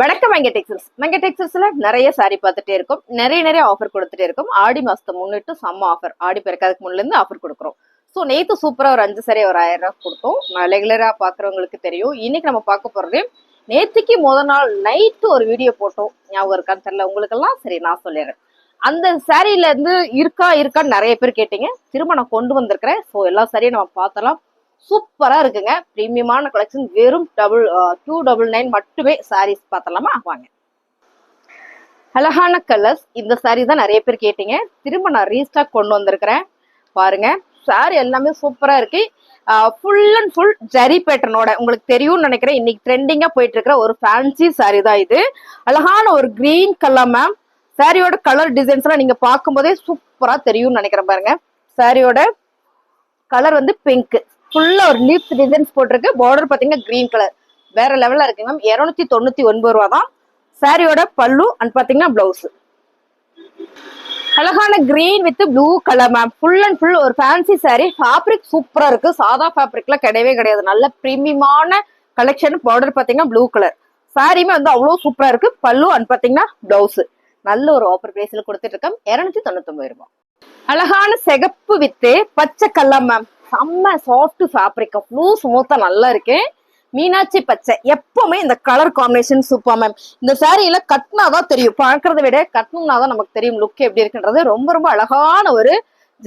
வணக்கம் மங்க டெக்ஸ்டைல்ஸ்ல நிறைய சாரி பார்த்துட்டே இருக்கும். நிறைய ஆஃபர் கொடுத்துட்டே இருக்கும். ஆடி மாசத்தை முன்னிட்டு செம்ம ஆஃபர், ஆடி பிறக்காதுக்கு முன்ன இருந்து ஆஃபர் கொடுக்குறோம். ஸோ நேத்து சூப்பரா ஒரு 5 சாரி ஒரு 1000 ரூபாய் கொடுத்தோம். நான் ரெகுலரா பாக்குறவங்களுக்கு தெரியும். இன்னைக்கு நம்ம பார்க்க போறது நேத்துக்கு முதல் நாள் நைட்டு ஒரு வீடியோ போட்டோம். ஞாபகம் இருக்கான்னு தெரியல உங்களுக்கு எல்லாம். சரி நான் சொல்லிடுறேன். அந்த சாரியில இருந்து இருக்கான்னு நிறைய பேர் கேட்டீங்க. திரும்ப நான் கொண்டு வந்திருக்கிறேன். ஸோ எல்லா சாரியும் நம்ம பார்த்தலாம். சூப்பரா இருக்குங்க. பிரீமியமான கலெக்ஷன். வெறும் 299 மட்டுமே சாரீஸ் பார்த்தலாமா? வாங்க. அழகான கலர்ஸ். இந்த சாரி தான் நிறைய பேர் கேட்டீங்க. திரும்ப நான் ரீஸ்டாக் கொண்டு வந்திருக்கிறேன். பாருங்க, சாரி எல்லாமே சூப்பரா இருக்கு. ஃபுல் அண்ட் ஃபுல் ஜரி பேட்டர்னோட உங்களுக்கு தெரியும்னு நினைக்கிறேன். இன்னைக்கு ட்ரெண்டிங்கா போயிட்டு இருக்கிற ஒரு ஃபேன்சி சாரி தான் இது. அழகான ஒரு கிரீன் கலர் மேம். சாரியோட கலர் டிசைன்ஸ் எல்லாம் நீங்க பார்க்கும் போதே சூப்பரா தெரியும்னு நினைக்கிறேன். பாருங்க, சாரியோட கலர் வந்து பிங்க், ஃபுல்லா ஒரு லீஃப் டிசைன்ஸ் போட்டிருக்கு. பார்டர் பாத்தீங்கன்னா கிரீன் கலர், வேற லெவல்ல இருக்கு மேம். 299 ரூபா தான் சாரியோட பல்லு. அண்ட் பாத்தீங்கன்னா பிளவுஸ் அழகான green with blue colour ma'am. Full and full ஒரு ஃபேன்சி சாரி. ஃபேப்ரிக் சூப்பரா இருக்கு. சாதா ஃபேப்ரிக்ல கிடையவே கிடையாது. நல்ல பிரீமியமான கலெக்ஷன். பார்டர் பாத்தீங்கன்னா ப்ளூ கலர். சாரியுமே வந்து அவ்வளவு சூப்பரா இருக்கு. பல்லு அண்ட் பாத்தீங்கன்னா பிளவுஸ். நல்ல ஒரு ஆஃபர் பிரைஸ்ல கொடுத்துட்டு இருக்கோம். 299 ரூபாய். அழகான சிகப்பு வித்து பச்சை கலர் மேம். செம்ம சாஃப்ட் ஃபேப்ரிக், அவ்வளோ ஸ்மூத்தா நல்லா இருக்கு. மீனாட்சி பச்சை. எப்பவுமே இந்த கலர் காம்பினேஷன் சூப்பர் மேம். இந்த சாரியில கட்டினாதான் தெரியும், பார்க்கறத விட கட்டணும்னாதான் நமக்கு தெரியும் லுக் எப்படி இருக்குன்றது. ரொம்ப ரொம்ப அழகான ஒரு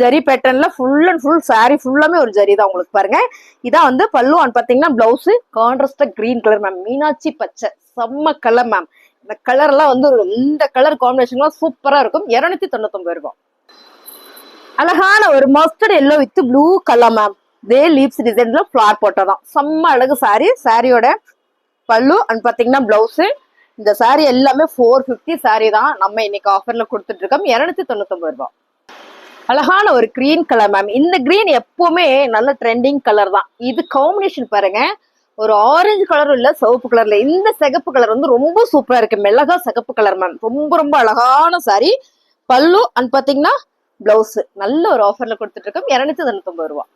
ஜரி பேட்டர்ன்ல ஃபுல் அண்ட் ஃபுல் சாரி ஃபுல்லாமே ஒரு ஜரி தான். உங்களுக்கு பாருங்க, இதான் வந்து பல்லு. அண்ட் பாத்தீங்கன்னா பிளவுஸ் கான்ட்ராஸ்டா கிரீன் கலர் மேம். மீனாட்சி பச்சை செம்ம கலர் மேம். இந்த கலர் எல்லாம் வந்து இந்த கலர் காம்பினேஷன்லாம் சூப்பரா இருக்கும். 299 ரூபாய். அழகான ஒரு mustard yellow with blue colour ma'am. இதே லீவ்ஸ் டிசைன்ல ஃபிளார் போட்டதான் செம்ம அழகு சாரி. சாரியோட பல்லு அண்ட் பாத்தீங்கன்னா பிளவுஸ். இந்த சாரி எல்லாமே 450 சாரி தான் நம்ம இன்னைக்கு ஆஃபர்ல கொடுத்துட்டு இருக்கோம். 299 ரூபாய். அழகான ஒரு கிரீன் கலர் மேம். இந்த கிரீன் எப்பவுமே நல்ல ட்ரெண்டிங் கலர் தான். இது காம்பினேஷன் பாருங்க, ஒரு ஆரஞ்சு கலரும் இல்ல, சிவப்பு கலர்ல. இந்த சிகப்பு கலர் வந்து ரொம்ப சூப்பரா இருக்கு. மிளகா சிகப்பு கலர் மேம். ரொம்ப ரொம்ப அழகான சாரி. பல்லு அண்ட் பாத்தீங்கன்னா பிளவுஸ். நல்ல ஒரு ஆஃபர்ல கொடுத்துட்டு இருக்கோம். 299 ரூபாய்.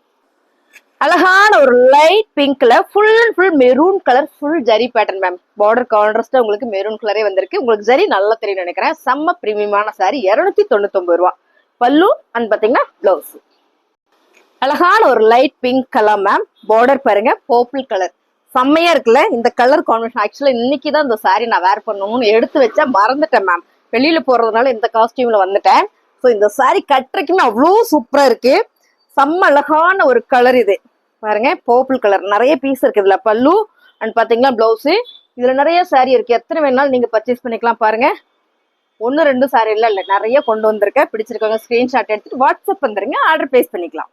அழகான ஒரு லைட் பிங்க்ல full and full maroon colour full zari pattern ma'am. Border கான்ட்ராஸ்டா உங்களுக்கு மெரூன் கலரே வந்திருக்கு. உங்களுக்கு ஜரி நல்லா தெரியும் நினைக்கிறேன். செம்ம பிரீமியமான சாரி. 299 ரூபாய். பல்லு அண்ட் பாத்தீங்கன்னா பிளவுஸ். அழகான ஒரு light pink colour ma'am. Border பாருங்க பர்பிள் கலர். செம்மையா இருக்குல்ல இந்த கலர் காம்பினேஷன். ஆக்சுவலா இன்னைக்குதான் இந்த சாரி நான் வேர் பண்ணணும்னு எடுத்து வச்சா மறந்துட்டேன் மேம். வெளியில போறதுனால இந்த காஸ்டியூம்ல வந்துட்டேன். ஸோ இந்த சாரி கட்டுறதுக்குமே அவ்வளோ சூப்பரா இருக்கு. செம்ம அழகான ஒரு கலர் இது பாருங்க, பர்பிள் கலர். நிறைய பீஸ் இருக்கு இதுல. பல்லு அண்ட் பாத்தீங்கன்னா பிளவுஸ். இதுல நிறைய சாரி இருக்கு. எத்தனை வேணாலும் நீங்க பர்ச்சேஸ் பண்ணிக்கலாம். பாருங்க, 1 2 சாரி இல்ல, நிறைய கொண்டு வந்திருக்கேன். பிடிச்சிருக்கவங்க ஸ்கிரீன்ஷாட் எடுத்துட்டு வாட்ஸ்அப் வந்துருங்க, ஆர்டர் பிளேஸ் பண்ணிக்கலாம்.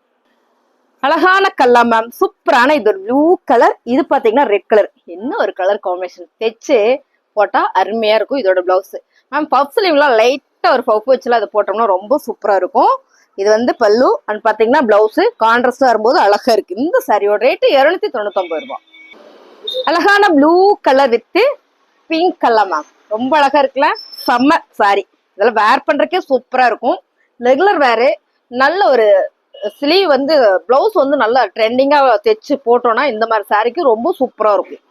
அழகான கலர் மேம். சூப்பரான இது ஒரு ப்ளூ கலர். இது பாத்தீங்கன்னா ரெட் கலர். என்ன ஒரு கலர் காம்பினேஷன். தைச்சு போட்டா அருமையா இருக்கும். இதோட பிளவுஸ் மேம் பஃப் ஸ்லீவ்லாம் லைட்டா ஒரு பஃப் வச்சுலாம் அதை போட்டோம்னா ரொம்ப சூப்பரா இருக்கும். இது வந்து பல்லு அண்ட் பாத்தீங்கன்னா பிளவுஸ் கான்ட்ராஸ்டா வரும்போது அழகா இருக்கு. இந்த சாரியோட ரேட்டு 299 ரூபாய். அழகான blue colour with pink colour ma'am. ரொம்ப அழகா இருக்குல்ல, செம்ம சாரி. இதெல்லாம் வேர் பண்றதுக்கே சூப்பரா இருக்கும். ரெகுலர் வேரு. நல்ல ஒரு ஸ்லீவ் வந்து பிளவுஸ் வந்து நல்லா ட்ரெண்டிங்கா தைச்சு போட்டோம்னா இந்த மாதிரி சாரிக்கு ரொம்ப சூப்பரா இருக்கும்.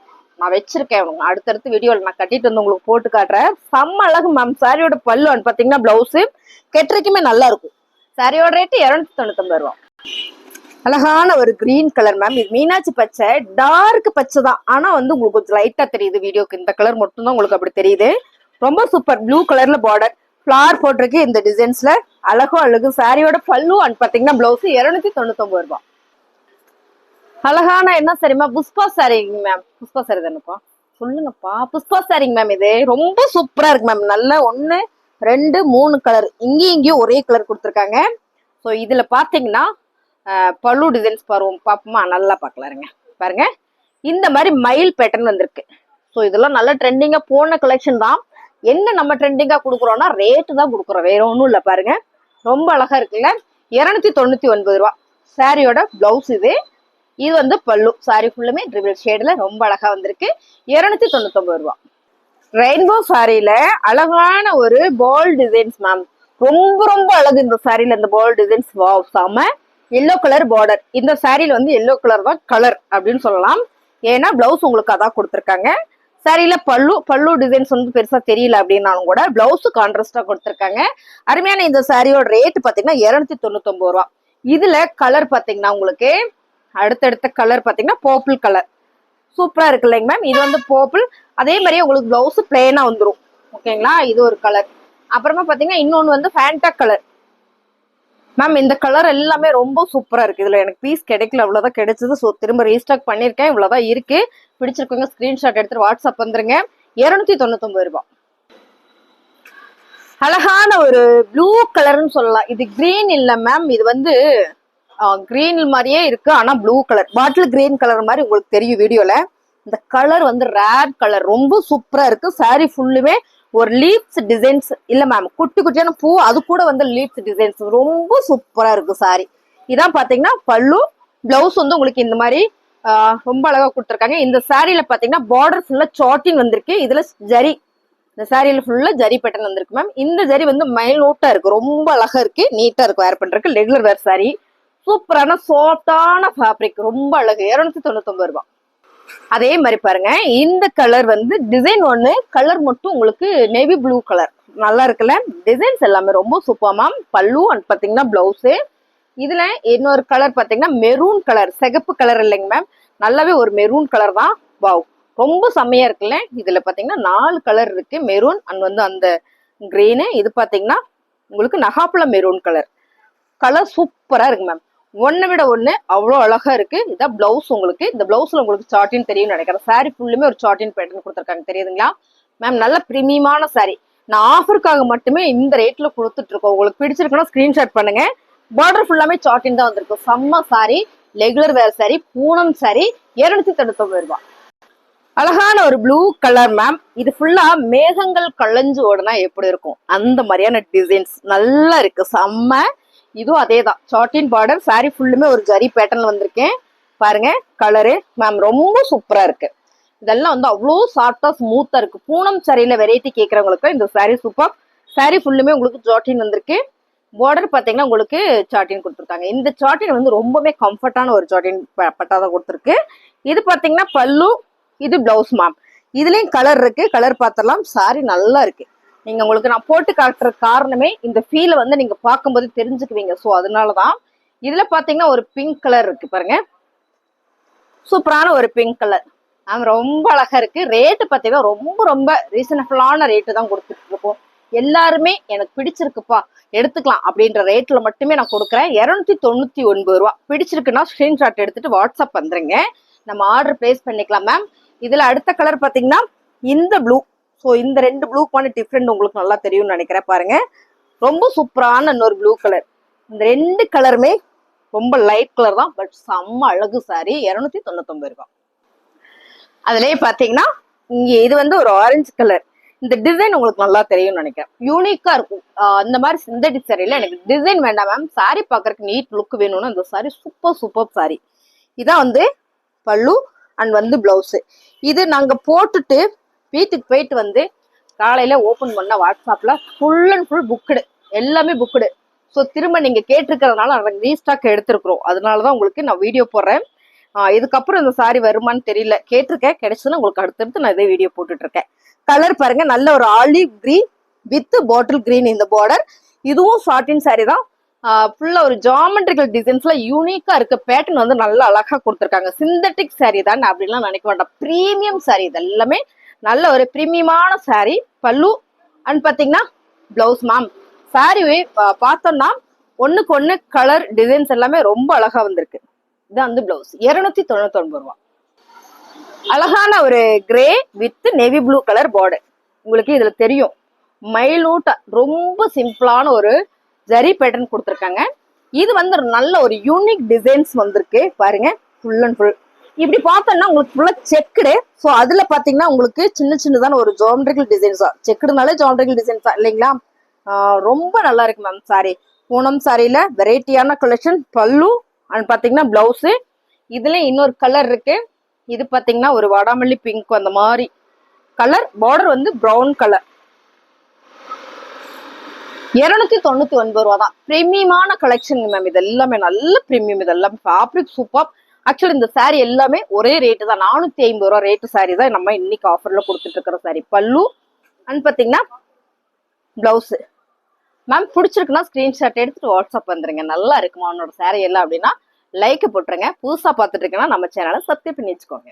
நான் வச்சிருக்கேன். அடுத்தடுத்து வீடியோல நான் கட்டிட்டு வந்து உங்களுக்கு போட்டு காட்டுறேன். செம்ம அழகு மேம். சாரியோட பல்லு அண்ட் பாத்தீங்கன்னா பிளவுஸ் கெட்டுறதுக்குமே நல்லா இருக்கும். சாரியோட ரேட்டு 299 ரூபாய். அழகான ஒரு கிரீன் கலர் மேம். இது மீனாட்சி பச்சை, டார்க் பச்சை தான். ஆனா வந்து உங்களுக்கு கொஞ்சம் லைட்டா தெரியுது வீடியோக்கு. இந்த கலர் மட்டும் தான் உங்களுக்கு அப்படி தெரியுது. ரொம்ப சூப்பர். ப்ளூ கலர்ல பார்டர் ஃபிளார் போட்டிருக்கு. இந்த டிசைன்ஸ்ல அழகும் அழகு. சாரியோட பல்லு அண்ட் பாத்தீங்கன்னா பிளவுஸ். 299 ரூபாய். அழகான என்ன சரிமா, புஷ்பா சாரிங்க மேம். புஷ்பா சாரி தானேப்பா, சொல்லுங்கப்பா. புஷ்பா சாரிங்க மேம். இது ரொம்ப சூப்பரா இருக்கு மேம். நல்ல 1 2 3 கலர் இங்கேயும் ஒரே கலர் கொடுத்துருக்காங்க. ஸோ இதுல பாத்தீங்கன்னா பல்லு டிசைன்ஸ் பாப்போமா, நல்லா பாக்கலாருங்க. பாருங்க, இந்த மாதிரி மயில் பேட்டர்ன் வந்திருக்கு. ஸோ இதெல்லாம் நல்ல ட்ரெண்டிங்கா போன கலெக்ஷன் தான். என்ன நம்ம ட்ரெண்டிங்கா கொடுக்குறோம்னா ரேட்டு தான் கொடுக்குறோம், வேற ஒன்றும் இல்லை. பாருங்க, ரொம்ப அழகா இருக்குல்ல. 299 ரூபாய். சாரியோட பிளவுஸ் இது. இது வந்து பல்லு. சாரி ஃபுல்லுமே ட்ரிபிள் ஷேட்ல ரொம்ப அழகா வந்திருக்கு. 299 ரூபாய். ரெயின்போ சாரியில அழகான ஒரு பால் டிசைன்ஸ் மேம். ரொம்ப ரொம்ப அழகு இந்த சாரியில. இந்த பால் டிசைன்ஸ் வாவ் செம. Yellow colour border. இந்த சாரியில வந்து எல்லோ கலர் தான் கலர் அப்படின்னு சொல்லலாம். ஏன்னா பிளவுஸ் உங்களுக்கு அதான் கொடுத்துருக்காங்க. சாரியில பல்லு டிசைன்ஸ் வந்து பெருசா தெரியல அப்படின்னாலும் கூட பிளவுஸ் கான்ட்ராஸ்டா கொடுத்துருக்காங்க. அருமையான இந்த சாரியோட ரேட் பாத்தீங்கன்னா 299 ரூபா. இதுல கலர் பாத்தீங்கன்னா உங்களுக்கு அடுத்தடுத்த கலர் பாத்தீங்கன்னா பர்பிள் கலர் சூப்பரா இருக்கு இல்லைங்க மேம். இது வந்து பர்பிள், அதே மாதிரியே உங்களுக்கு பிளவுஸ் பிளெயினா வந்துடும். ஓகேங்களா, இது ஒரு கலர். அப்புறமா பாத்தீங்கன்னா இன்னொன்னு வந்து ஃபேண்டா கலர் மேம். இந்த கலர் எல்லாமே ரொம்ப சூப்பரா இருக்கு. இதுல எனக்கு பீஸ் கிடைக்கல, அவ்வளவுதான் கிடைச்சது. ஸோ திரும்ப ரீஸ்டாக் பண்ணிருக்கேன், இவ்வளவுதான் இருக்கு. பிடிச்சிருக்கவங்க ஸ்கிரீன்ஷாட் எடுத்துட்டு வாட்ஸ்அப் வந்துருங்க. 299 ரூபாய். அழகான ஒரு ப்ளூ கலர்னு சொல்லலாம். இது கிரீன் இல்ல மேம், இது வந்து கிரீன் மாதிரியே இருக்கு, ஆனா blue colour, bottle green colour மாதிரி உங்களுக்கு தெரியும் வீடியோல. இந்த கலர் வந்து ரேர் கலர், ரொம்ப சூப்பரா இருக்கு. சாரி ஃபுல்லுமே ஒரு லீவ்ஸ் டிசைன்ஸ் இல்ல மேம், குட்டி குட்டியான பூ, அது கூட வந்து லீவ்ஸ் டிசைன்ஸ், ரொம்ப சூப்பரா இருக்கு சாரி. இதான் பாத்தீங்கன்னா பல்லு. பிளவுஸ் வந்து உங்களுக்கு இந்த மாதிரி ரொம்ப அழகா கொடுத்துருக்காங்க. இந்த சாரியில பாத்தீங்கன்னா பார்டர் ஃபுல்லா சாட்டின் வந்திருக்கு. இதுல ஜரி, இந்த சாரியில ஃபுல்லா ஜரி பேட்டர்ன் வந்திருக்கு மேம். இந்த ஜரி வந்து மைல்யூட்டா இருக்கு, ரொம்ப அழகா இருக்கு, நீட்டா இருக்கு வேர் பண்றதுக்கு. ரெகுலர் வேர் சாரி, சூப்பரான சாஃப்டான ஃபேப்ரிக், ரொம்ப அழகு. 299 ரூபாய். அதே மாதிரி பாருங்க, இந்த கலர் வந்து டிசைன் ஒண்ணு, கலர் மட்டும் உங்களுக்கு நேவி ப்ளூ கலர், நல்லா இருக்குல்ல. டிசைன்ஸ் எல்லாமே ரொம்ப சூப்பர் மேம். பல்லு அண்ட் பாத்தீங்கன்னா பிளவுஸ். இதுல இன்னொரு கலர் பாத்தீங்கன்னா மெரூன் கலர், சிகப்பு கலர் இல்லைங்க மேம், நல்லாவே ஒரு மெரூன் கலர் தான். வாவ், ரொம்ப செம்மையா இருக்குல்ல. இதுல பாத்தீங்கன்னா 4 கலர் இருக்கு, மெரூன் அண்ட் வந்து அந்த கிரீனு. இது பாத்தீங்கன்னா உங்களுக்கு நகாப்பழ மெரூன் கலர். கலர் சூப்பரா இருக்கு மேம், ஒன்னை விட ஒண்ணு அவ்வளோ அழகா இருக்கு. இதான் பிளவுஸ். உங்களுக்கு இந்த பிளவுஸ்ல உங்களுக்கு சார்ட்டின் தெரியும் நினைக்கிறேன். சாரி ஃபுல்லுமே ஒரு சார்ட்டின் பேட்டர்ன் கொடுத்துருக்காங்க, தெரியுதுங்களா மேம். நல்ல பிரீமியமான சாரி. நான் ஆஃபருக்காக மட்டுமே இந்த ரேட்ல கொடுத்துட்டு இருக்கோம். உங்களுக்கு பிடிச்சிருக்குன்னா ஸ்கிரீன்ஷாட் பண்ணுங்க. பார்டர் ஃபுல்லாமே சார்ட்டின் தான் வந்திருக்கு. செம்ம சாரி, ரெகுலர் வேர் சாரி, பூனம் சாரி, 299 ரூபாய். அழகான ஒரு ப்ளூ கலர் மேம். இது ஃபுல்லா மேகங்கள் களைஞ்சு ஓடுனா எப்படி இருக்கும் அந்த மாதிரியான டிசைன்ஸ் நல்லா இருக்கு, செம்ம. இதுவும் அதே தான், சார்ட்டின் பார்டர். சாரி ஃபுல்லுமே ஒரு ஜரி பேட்டர்ன்ல வந்திருக்கேன் பாருங்க. கலரு மேம் ரொம்ப சூப்பரா இருக்கு. இதெல்லாம் வந்து அவ்வளோ சாஃப்டா ஸ்மூத்தா இருக்கு. பூனம் சாரியில வெரைட்டி கேட்கறவங்களுக்கு இந்த சாரி சூப்பர். சாரி ஃபுல்லுமே உங்களுக்கு சார்ட்டின் வந்திருக்கு. பார்டர் பாத்தீங்கன்னா உங்களுக்கு சார்ட்டின் கொடுத்துருக்காங்க. இந்த சார்ட்டின் வந்து ரொம்பவே கம்ஃபர்டான ஒரு சார்ட்டின் பட்டாதான் கொடுத்துருக்கு. இது பாத்தீங்கன்னா பல்லு, இது பிளவுஸ் மேம். இதுலயும் கலர் இருக்கு, கலர் பார்த்தலாம். சாரி நல்லா இருக்கு. நீங்க உங்களுக்கு நான் போட்டு காட்டுற காரணமே இந்த ஃபீலை வந்து நீங்க பார்க்கும்போது தெரிஞ்சுக்குவீங்க. ஸோ அதனாலதான். இதுல பாத்தீங்கன்னா ஒரு பிங்க் கலர் இருக்கு பாருங்க, சூப்பரான ஒரு பிங்க் கலர் மேம், ரொம்ப அழகா இருக்கு. ரேட்டு பாத்தீங்கன்னா ரொம்ப ரொம்ப ரீசனபிளான ரேட்டு தான் கொடுத்துட்டு இருக்கோம். எல்லாருமே எனக்கு பிடிச்சிருக்குப்பா எடுத்துக்கலாம் அப்படின்ற ரேட்ல மட்டுமே நான் கொடுக்குறேன். 299 ரூபா. பிடிச்சிருக்குன்னா ஸ்கிரீன்ஷாட் எடுத்துட்டு வாட்ஸ்அப் வந்துருங்க, நம்ம ஆர்டர் பிளேஸ் பண்ணிக்கலாம் மேம். இதுல அடுத்த கலர் பாத்தீங்கன்னா இந்த ப்ளூ. ஸோ இந்த 2 ப்ளூக்கான டிஃப்ரெண்ட் உங்களுக்கு நல்லா தெரியும்னு நினைக்கிறேன் பாருங்க. ரொம்ப சூப்பரான இன்னொரு ப்ளூ கலர். இந்த 2 கலருமே ரொம்ப லைட் கலர் தான், பட் செம்ம அழகு சாரி. 299 ரூபாய். அதுலயே பாத்தீங்கன்னா இங்க இது வந்து ஒரு ஆரஞ்சு கலர். இந்த டிசைன் உங்களுக்கு நல்லா தெரியும்னு நினைக்கிறேன், யூனிக்கா இருக்கும். இந்த மாதிரி சிந்தட்டிக் சாரியில எனக்கு டிசைன் வேண்டாம் மேம், சாரி பாக்குறதுக்கு நீட் லுக் வேணும்னு இந்த சாரி சூப்பர் சூப்பர் சாரி. இதான் வந்து பல்லு அண்ட் வந்து பிளவுஸ். இது நாங்க போட்டுட்டு வீட்டுக்கு போயிட்டு வந்து காலையில ஓபன் பண்ண வாட்ஸ்அப்ல ஃபுல் அண்ட் ஃபுல் புக்குடு, எல்லாமே புக்குடு. ஸோ திரும்ப நீங்க கேட்டிருக்கிறதுனால ரீஸ்டாக் எடுத்திருக்கிறோம், அதனாலதான் உங்களுக்கு நான் வீடியோ போடுறேன். இதுக்கப்புறம் இந்த சாரி வருமானு தெரியல, கேட்டிருக்கேன். கிடைச்சதுன்னா உங்களுக்கு அடுத்தடுத்து நான் இதே வீடியோ போட்டுட்டு இருக்கேன். கலர் பாருங்க, நல்ல ஒரு olive green with bottle green இந்த பார்டர். இதுவும் சாட்டின் சாரி தான். ஃபுல்லா ஒரு ஜாமெட்ரிக்கல் டிசைன்ஸ்ல யூனிக்கா இருக்க பேட்டர்ன் வந்து நல்லா அழகா கொடுத்துருக்காங்க. சிந்தட்டிக் சாரி தான் அப்படின்லாம் நினைக்க வேண்டாம், பிரீமியம் சாரி. இது எல்லாமே நல்ல ஒரு பிரீமியமான சாரி. பல்லு அண்ட் பாத்தீங்கன்னா பிளவுஸ் மேம். சாரி பார்த்தோம்னா ஒண்ணுக்கு ஒண்ணு கலர் டிசைன்ஸ் எல்லாமே ரொம்ப அழகா வந்திருக்கு. இதான் வந்து பிளவுஸ். 299 ரூபா. அழகான ஒரு grey with navy blue colour border. உங்களுக்கு இதுல தெரியும் மைலூட்டா ரொம்ப சிம்பிளான ஒரு ஜரி பேட்டர்ன் கொடுத்துருக்காங்க. இது வந்து நல்ல ஒரு யூனிக் டிசைன்ஸ் வந்திருக்கு பாருங்க. ஃபுல் அண்ட் ஃபுல் இப்படி பார்த்தோம்னா உங்களுக்கு ஃபுல்லா செக்குடு. ஸோ அதுல பாத்தீங்கன்னா உங்களுக்கு சின்ன சின்னதான ஒரு ஜாமெட்ரிக்கல் டிசைன்ஸா, செக்குடுனாலே ஜாமெட்ரிக்கல் டிசைன்ஸா இல்லைங்களா. ரொம்ப நல்லா இருக்கு மேம் சாரி. பூனம் சாரியில வெரைட்டியான கலெக்ஷன். பல்லு அண்ட் பாத்தீங்கன்னா பிளவுஸ். இதுல இன்னொரு கலர் இருக்கு. இது பாத்தீங்கன்னா ஒரு வாடாமல்லி பிங்க் அந்த மாதிரி கலர். பார்டர் வந்து பிரவுன் கலர். 299 ரூபா தான். பிரீமியமான கலெக்ஷன் மேம். இது எல்லாமே நல்ல பிரீமியம். இது எல்லாமே ஃபேப்ரிக் சூப்பர். ஆக்சுவலி இந்த saree எல்லாமே ஒரே ரேட்டு தான், 450 ரூபா ரேட்டு saree தான் நம்ம இன்னைக்கு ஆஃபர்ல கொடுத்துட்டு இருக்கிற saree. பல்லு அண்ட் பாத்தீங்கன்னா பிளவுஸ். மேம் பிடிச்சிருக்குன்னா ஸ்கிரீன்ஷாட் எடுத்துட்டு வாட்ஸ்அப் வந்துருங்க. நல்லா இருக்குமா உன்னோட saree எல்லாம் அப்படின்னா லைக் போட்டுருங்க. புதுசா பார்த்துட்டு இருக்கீங்கன்னா நம்ம சேனலை சப்ஸ்கிரைப் பண்ணி வச்சுக்கோங்க.